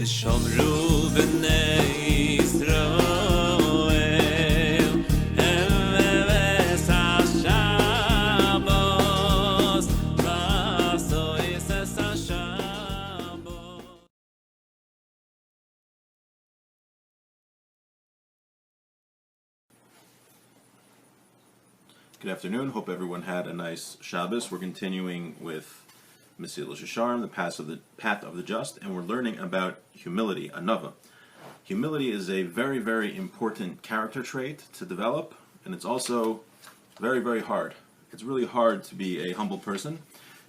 תשמרו בני ישראל אמס השבוס ועשויס es השבוס. Good afternoon. Hope everyone had a nice Shabbos. We're continuing with Mesilas Yesharim, the path of the just, and we're learning about humility, anava. Humility is a very, very important character trait to develop, and it's also very, very hard. It's really hard to be a humble person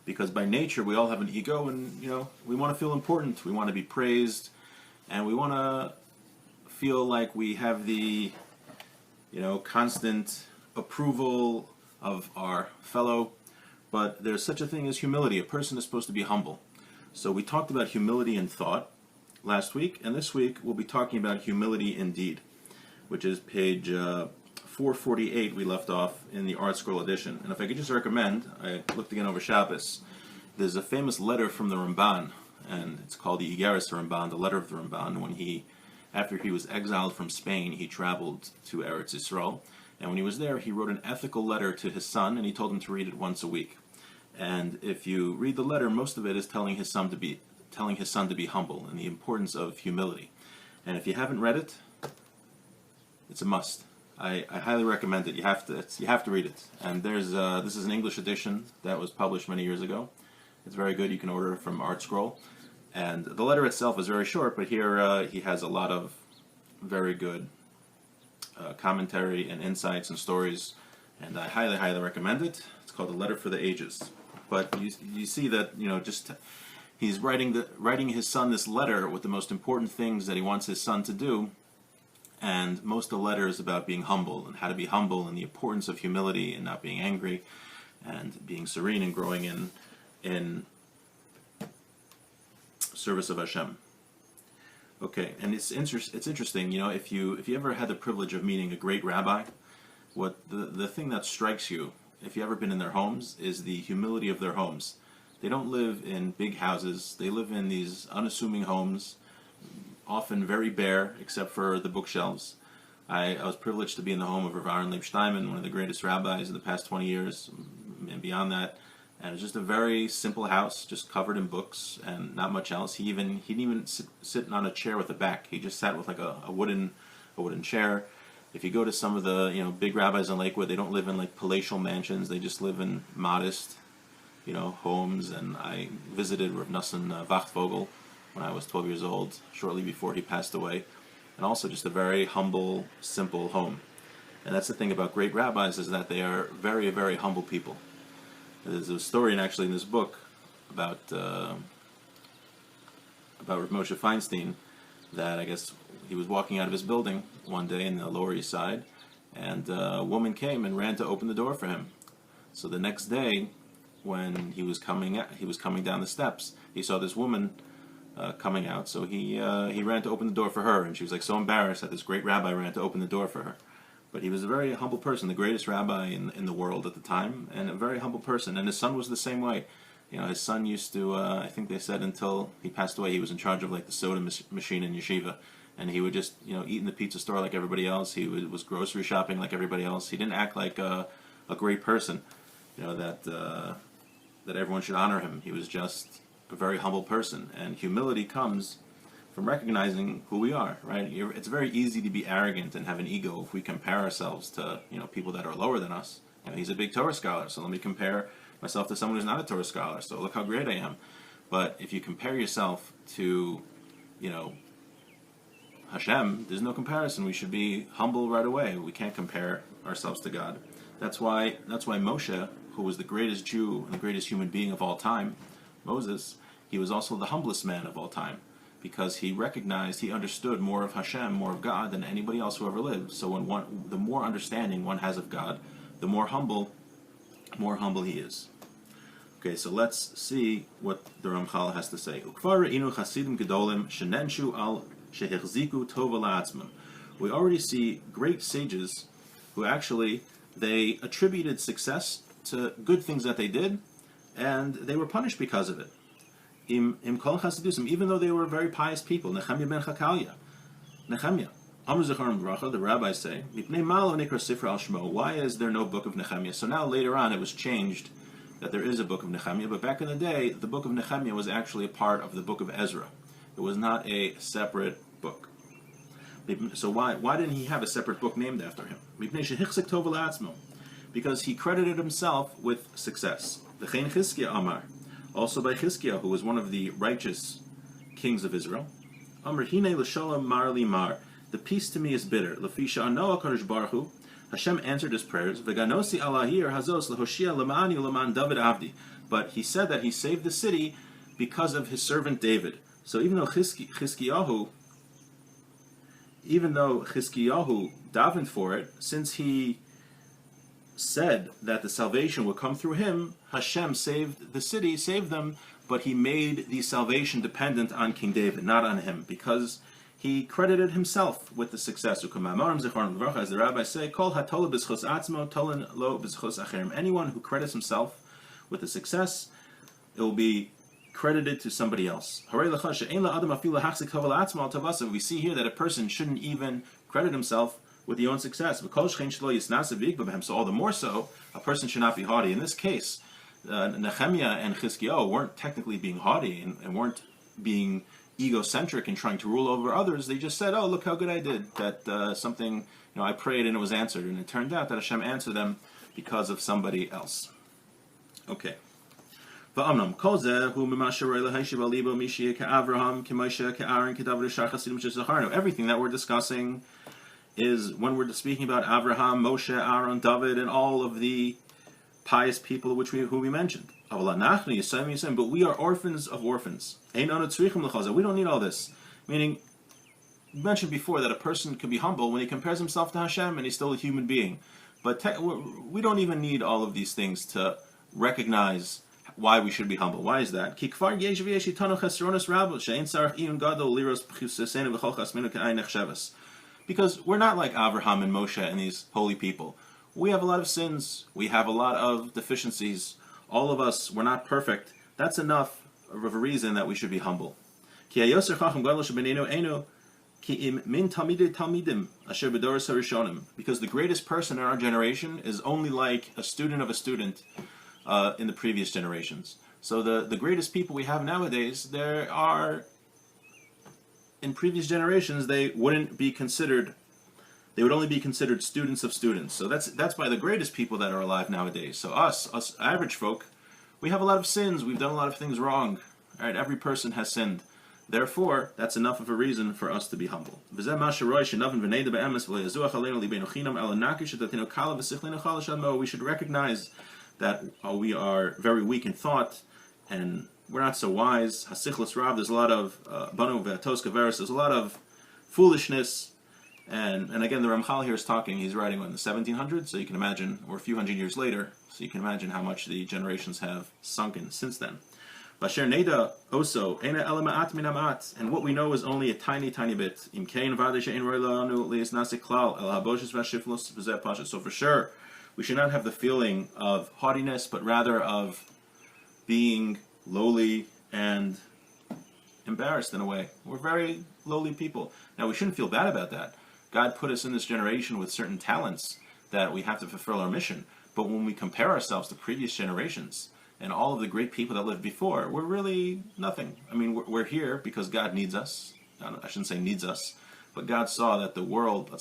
because by nature we all have an ego, and we want to feel important, we want to be praised, and we want to feel like we have the constant approval of our fellow. But there's such a thing as humility. A person is supposed to be humble. So we talked about humility in thought last week, and this week we'll be talking about humility in deed, which is page 448 we left off in the Art Scroll edition. And if I could just recommend, I looked again over Shabbos, there's a famous letter from the Ramban, and it's called the Igeres Ramban, the letter of the Ramban, when after he was exiled from Spain, he traveled to Eretz Yisrael. And when he was there, he wrote an ethical letter to his son, and he told him to read it once a week. And if you read the letter, most of it is telling his son to be humble and the importance of humility. And if you haven't read it, it's a must. I highly recommend it. You have to read it. And this is an English edition that was published many years ago. It's very good. You can order it from Art Scroll. And the letter itself is very short, but here he has a lot of very good commentary and insights and stories, and I highly, highly recommend it. It's called The Letter for the Ages. But you see that he's writing his son this letter with the most important things that he wants his son to do, and most of the letter is about being humble and how to be humble and the importance of humility and not being angry and being serene and growing in service of Hashem. Okay, and it's interesting, if you ever had the privilege of meeting a great rabbi, what the thing that strikes you, if you ever been in their homes, is the humility of their homes. They don't live in big houses. They live in these unassuming homes, often very bare, except for the bookshelves. I was privileged to be in the home of Rav Aaron Leib Steinman, one of the greatest rabbis of the past 20 years, and beyond that. And it's just a very simple house, just covered in books and not much else. He didn't even sit on a chair with a back. He just sat with like a wooden chair. If you go to some of the big rabbis in Lakewood, they don't live in like palatial mansions. They just live in modest homes. And I visited Rav Nosson Wachtvogel when I was 12 years old, shortly before he passed away, and also just a very humble, simple home. And that's the thing about great rabbis, is that they are very, very humble people. There's a story in this book about Rav Moshe Feinstein, that I guess he was walking out of his building one day in the Lower East Side, and a woman came and ran to open the door for him. So the next day, when he was coming down the steps, he saw this woman coming out. So he ran to open the door for her, and she was like so embarrassed that this great rabbi ran to open the door for her. But he was a very humble person, the greatest rabbi in the world at the time, and a very humble person. And his son was the same way. His son used to, I think they said until he passed away, he was in charge of like the soda machine in yeshiva. And he would just, eat in the pizza store like everybody else. He was grocery shopping like everybody else. He didn't act like a great person, that everyone should honor him. He was just a very humble person. And humility comes from recognizing who we are, right? It's very easy to be arrogant and have an ego if we compare ourselves to, people that are lower than us. He's a big Torah scholar, so let me compare myself to someone who's not a Torah scholar, so look how great I am. But if you compare yourself to, Hashem, there's no comparison. We should be humble right away. We can't compare ourselves to God. That's why Moshe, who was the greatest Jew and the greatest human being of all time, Moses, he was also the humblest man of all time, because he understood more of Hashem, more of God than anybody else who ever lived. So the more understanding one has of God, the more humble he is. Okay, so let's see what the Ramchal has to say. We already see great sages who actually, they attributed success to good things that they did, and they were punished because of it. im kol chasadusim, even though they were very pious people. Nehemiah ben Chakalia. Nehemiah. Amr Zecharim Bracha, the rabbis say, Mipnei malo nikra sifra al shmo. Why is there no book of Nehemiah? So now later on it was changed that there is a book of Nehemiah, but back in the day, the book of Nehemiah was actually a part of the book of Ezra. It was not a separate book. So why didn't he have a separate book named after him? Because he credited himself with success. V'chein Chizkiah Amar, also by Chizkiah, who was one of the righteous kings of Israel. Amar hine l'shalom mar li mar. The peace to me is bitter. L'fisha anoah kadosh baruch hu. Hashem answered his prayers. V'ganosi alahir hazos l'hoshia l'ma'ani l'man David avdi. But he said that he saved the city because of his servant David. So even though Chizkiyahu davened for it, since he said that the salvation would come through him, Hashem saved the city, saved them, but he made the salvation dependent on King David, not on him, because he credited himself with the success. As the rabbis say, anyone who credits himself with the success, it will be credited to somebody else. We see here that a person shouldn't even credit himself with his own success. So all the more so, a person should not be haughty. In this case, Nehemiah and Chizkiah weren't technically being haughty and weren't being egocentric and trying to rule over others. They just said, "Oh, look how good I did! That something, I prayed and it was answered." And it turned out that Hashem answered them because of somebody else. Okay. Everything that we're discussing is when we're speaking about Avraham, Moshe, Aaron, David, and all of the pious people who we mentioned. But we are orphans of orphans. We don't need all this. Meaning, we mentioned before that a person can be humble when he compares himself to Hashem and he's still a human being. But we don't even need all of these things to recognize why we should be humble. Why is that? Because we're not like Avraham and Moshe and these holy people. We have a lot of sins. We have a lot of deficiencies. All of us, we're not perfect. That's enough of a reason that we should be humble. Because the greatest person in our generation is only like a student of a student in the previous generations. So the greatest people we have nowadays, in previous generations, they would only be considered students of students. So that's by the greatest people that are alive nowadays. So us average folk, we have a lot of sins. We've done a lot of things wrong. All right, every person has sinned. Therefore, that's enough of a reason for us to be humble. We should recognize that we are very weak in thought, and we're not so wise. Hasichlas Rav, there's a lot of Banu V'Atos Kaveris, there's a lot of foolishness, and again the Ramchal here is talking. He's writing in the 1700s, so you can imagine, or a few hundred years later, so you can imagine how much the generations have sunken since then. Basher Neda also Ena Elama'at Minamat, and what we know is only a tiny bit. So for sure, we should not have the feeling of haughtiness, but rather of being lowly and embarrassed in a way. We're very lowly people. Now, we shouldn't feel bad about that. God put us in this generation with certain talents that we have to fulfill our mission. But when we compare ourselves to previous generations and all of the great people that lived before, we're really nothing. I mean, we're here because God needs us. I shouldn't say needs us, but God saw that the world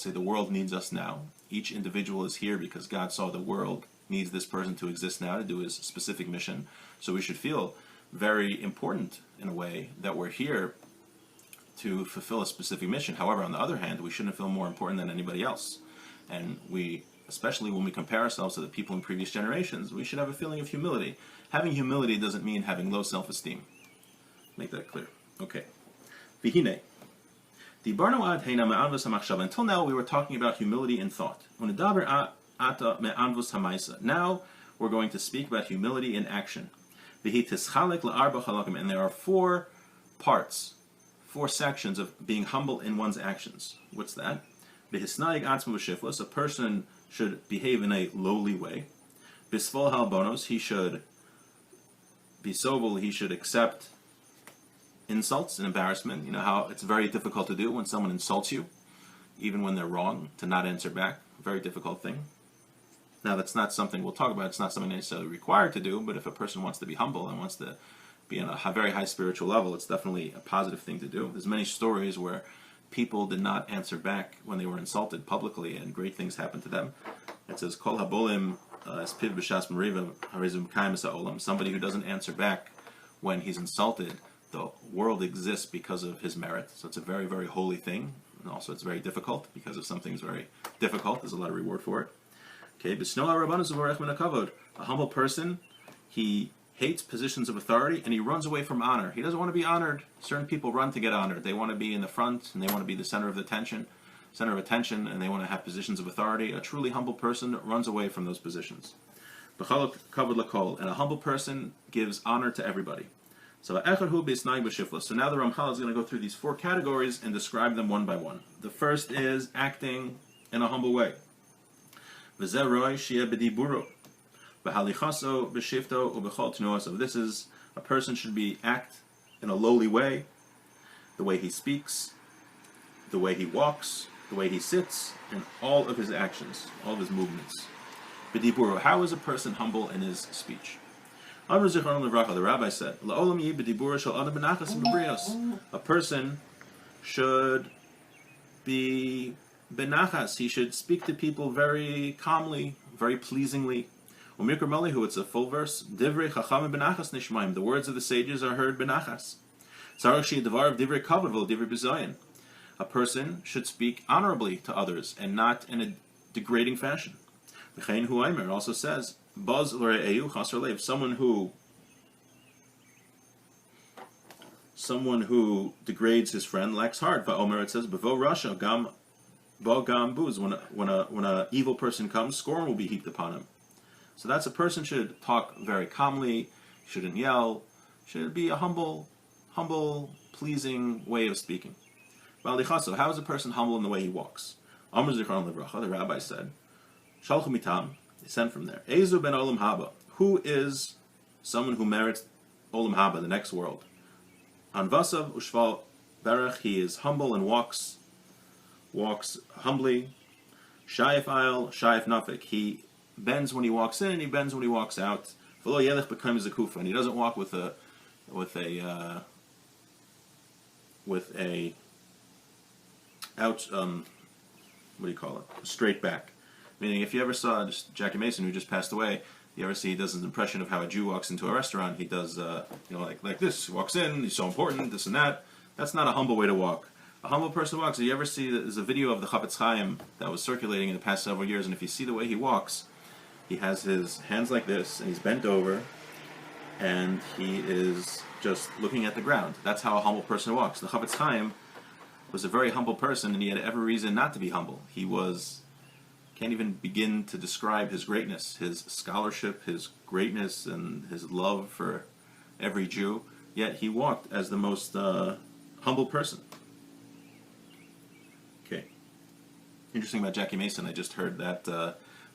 needs us now. Each individual is here because God saw the world needs this person to exist now to do his specific mission. So we should feel very important in a way that we're here to fulfill a specific mission. However, on the other hand, we shouldn't feel more important than anybody else. And especially when we compare ourselves to the people in previous generations, we should have a feeling of humility. Having humility doesn't mean having low self-esteem. Make that clear. Okay. Vihine. Until now, we were talking about humility in thought. Now, we're going to speak about humility in action. And there are 4 parts, 4 sections of being humble in one's actions. What's that? A person should behave in a lowly way. He should be sovel, he should accept insults and embarrassment. You know how it's very difficult to do when someone insults you, even when they're wrong, to not answer back. Very difficult thing. Now, that's not something we'll talk about. It's not something necessarily required to do, but if a person wants to be humble and wants to be on a very high spiritual level, it's definitely a positive thing to do. There's many stories where people did not answer back when they were insulted publicly, and great things happened to them. It says, Kol habolim espiv b'shas meriva harizum kaimis ha'olam. Somebody who doesn't answer back when he's insulted, the world exists because of his merit. So it's a very, very holy thing. And also it's very difficult, because if something's very difficult, there's a lot of reward for it. Okay, a humble person, he hates positions of authority and he runs away from honor. He doesn't want to be honored. Certain people run to get honored. They want to be in the front and they want to be the center of attention, and they want to have positions of authority. A truly humble person runs away from those positions. And a humble person gives honor to everybody. So now the Ramchal is going to go through these 4 categories and describe them one by one. The first is acting in a humble way. This is, a person should act in a lowly way, the way he speaks, the way he walks, the way he sits, and all of his actions, all of his movements. How is a person humble in his speech? The rabbi said, a person should be benachas. He should speak to people very calmly, very pleasingly. It's a full verse. The words of the sages are heard benachas. A person should speak honorably to others and not in a degrading fashion. It also says, someone who degrades his friend lacks heart. It says, when a evil person comes, scorn will be heaped upon him. So that's, a person should talk very calmly, shouldn't yell, should be a humble, pleasing way of speaking. How is a person humble in the way he walks? The rabbi said, Shalchu mitam, he sent from there. Ezu ben olam haba. Who is someone who merits olam haba, the next world? Anvasav ushval berach, he is humble and walks humbly. Shayef ayel, shayef nafik, he bends when he walks in and he bends when he walks out. V'lo yelech b'kaim zakufa, and he doesn't walk with a out what do you call it? A straight back. Meaning, if you ever saw just Jackie Mason, who just passed away, you ever see he does his impression of how a Jew walks into a restaurant? He does, like this. He walks in, he's so important, this and that. That's not a humble way to walk. A humble person walks. You ever see, there's a video of the Chafetz Chaim that was circulating in the past several years, and if you see the way he walks, he has his hands like this, and he's bent over, and he is just looking at the ground. That's how a humble person walks. The Chafetz Chaim was a very humble person, and he had every reason not to be humble. He can't even begin to describe his greatness, his scholarship, his greatness, and his love for every Jew. Yet he walked as the most humble person. Okay. Interesting about Jackie Mason, I just heard that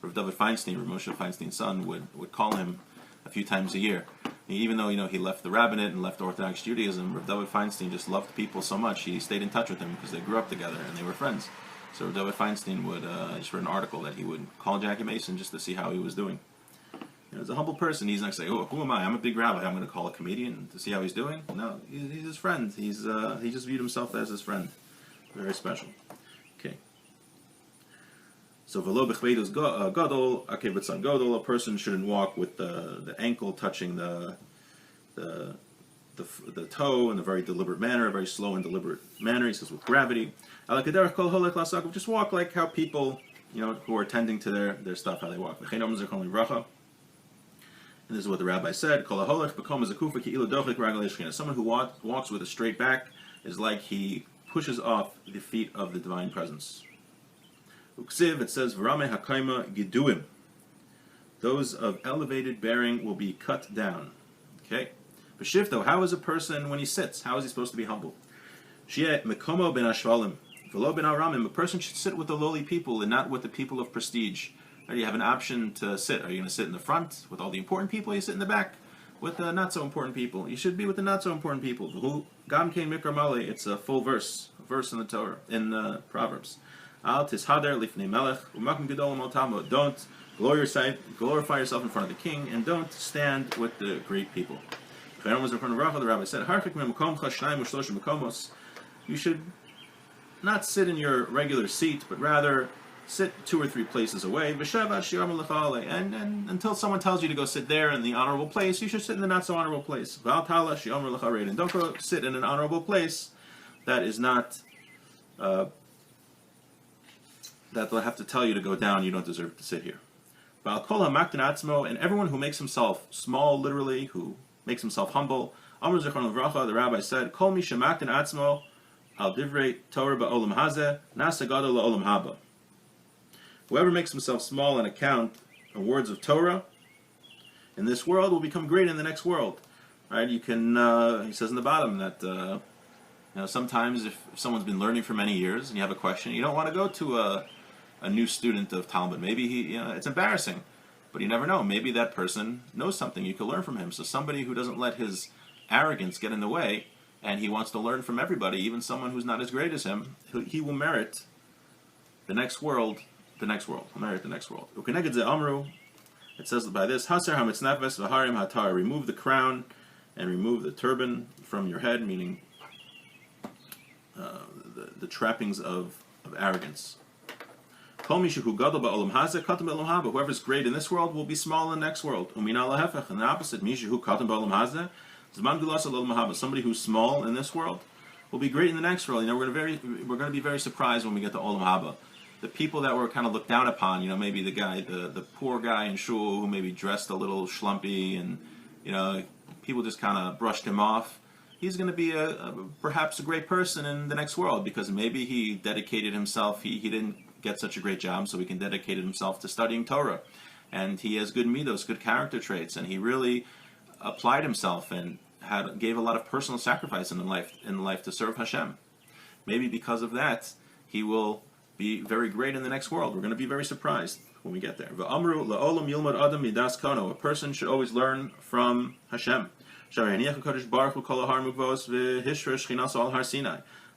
Rav David Feinstein, Rav Moshe Feinstein's son, would call him a few times a year. Even though he left the rabbinate and left Orthodox Judaism, Rav David Feinstein just loved people so much, he stayed in touch with them because they grew up together and they were friends. So David Feinstein would, I just read an article that he would call Jackie Mason just to see how he was doing. As a humble person, he's not saying, "Oh, who am I? I'm a big rabbi. I'm going to call a comedian to see how he's doing." No, he's his friend. He just viewed himself as his friend. Very special. Okay. So v'lo b'chveidus gadol, akei b'tzan gadol. A person shouldn't walk with the ankle touching the toe in a very deliberate manner, a very slow and deliberate manner. He says with gravity. Just walk like how people, who are tending to their stuff, how they walk. And this is what the rabbi said. Someone who walks with a straight back is like he pushes off the feet of the divine presence. It says, those of elevated bearing will be cut down. Okay. B'shifto, how is a person when he sits? How is he supposed to be humble? Mekomo ben ashvalim, v'lo ben aramim. A person should sit with the lowly people and not with the people of prestige. You have an option to sit. Are you going to sit in the front with all the important people? Or you sit in the back with the not so important people. You should be with the not so important people. Who Gam Kein Mikra Mali, it's a full verse in the Torah, in Proverbs. Al Tishader Lifnei Melech, Umakim Gedolim Al Talmud. Don't glorify yourself in front of the king, and don't stand with the great people. The rabbi said, you should not sit in your regular seat, but rather sit 2 or 3 places away. And until someone tells you to go sit there in the honorable place, you should sit in the not so honorable place. And don't go sit in an honorable place that is not, that they'll have to tell you to go down. You don't deserve to sit here. And everyone who makes himself small, literally, who makes himself humble, the rabbi said, Kol mi shemaktin atzmo al divrei Torah ba'olam hazeh nasa gadol la'olam haba. Whoever makes himself small on account of words of Torah in this world will become great in the next world. Right? You can, he says in the bottom that sometimes if someone's been learning for many years and you have a question, you don't want to go to a new student of Talmud. Maybe it's embarrassing, but you never know. Maybe that person knows something you could learn from him. So somebody who doesn't let his arrogance get in the way, and he wants to learn from everybody, even someone who's not as great as him, he will merit the next world. He'll merit the next world. It says by this, remove the crown and remove the turban from your head, meaning the trappings of arrogance. Whoever's great in this world will be small in the next world. And the opposite, somebody who's small in this world will be great in the next world. We're going to be very surprised when we get to Olam Haba. The people that were kind of looked down upon, maybe the poor guy in shul who maybe dressed a little schlumpy, and people just kind of brushed him off. He's going to be perhaps a great person in the next world, because maybe he dedicated himself. He didn't get such a great job, so he can dedicate himself to studying Torah, and he has good midos, good character traits, and he really applied himself and gave a lot of personal sacrifice in life to serve Hashem. Maybe because of that, he will be very great in the next world. We're going to be very surprised when we get there. A person should always learn from Hashem.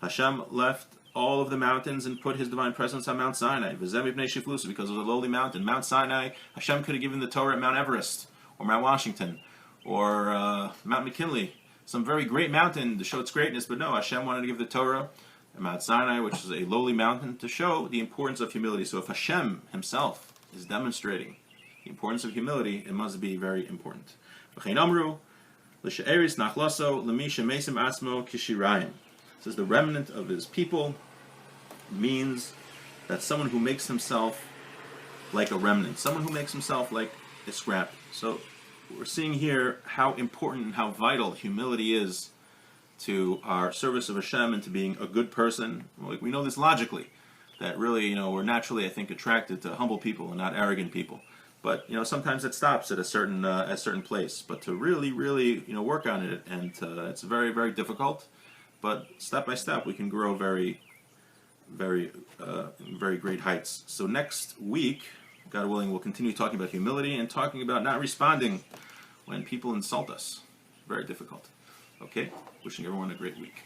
Hashem left all of the mountains and put His divine presence on Mount Sinai. Because of the lowly mountain, Mount Sinai, Hashem could have given the Torah at Mount Everest, or Mount Washington, or Mount McKinley, some very great mountain to show its greatness. But no, Hashem wanted to give the Torah at Mount Sinai, which is a lowly mountain, to show the importance of humility. So if Hashem Himself is demonstrating the importance of humility, it must be very important. Says the remnant of His people means that someone who makes himself like a remnant, someone who makes himself like a scrap. So we're seeing here how important and how vital humility is to our service of Hashem and to being a good person. We know this logically, that really, we're naturally, I think, attracted to humble people and not arrogant people. But sometimes it stops at a certain place. But to really, really, work on it, and it's very, very difficult. But step by step, we can grow very, very, very great heights. So next week, God willing, we'll continue talking about humility and talking about not responding when people insult us. Very difficult. Okay? Wishing everyone a great week.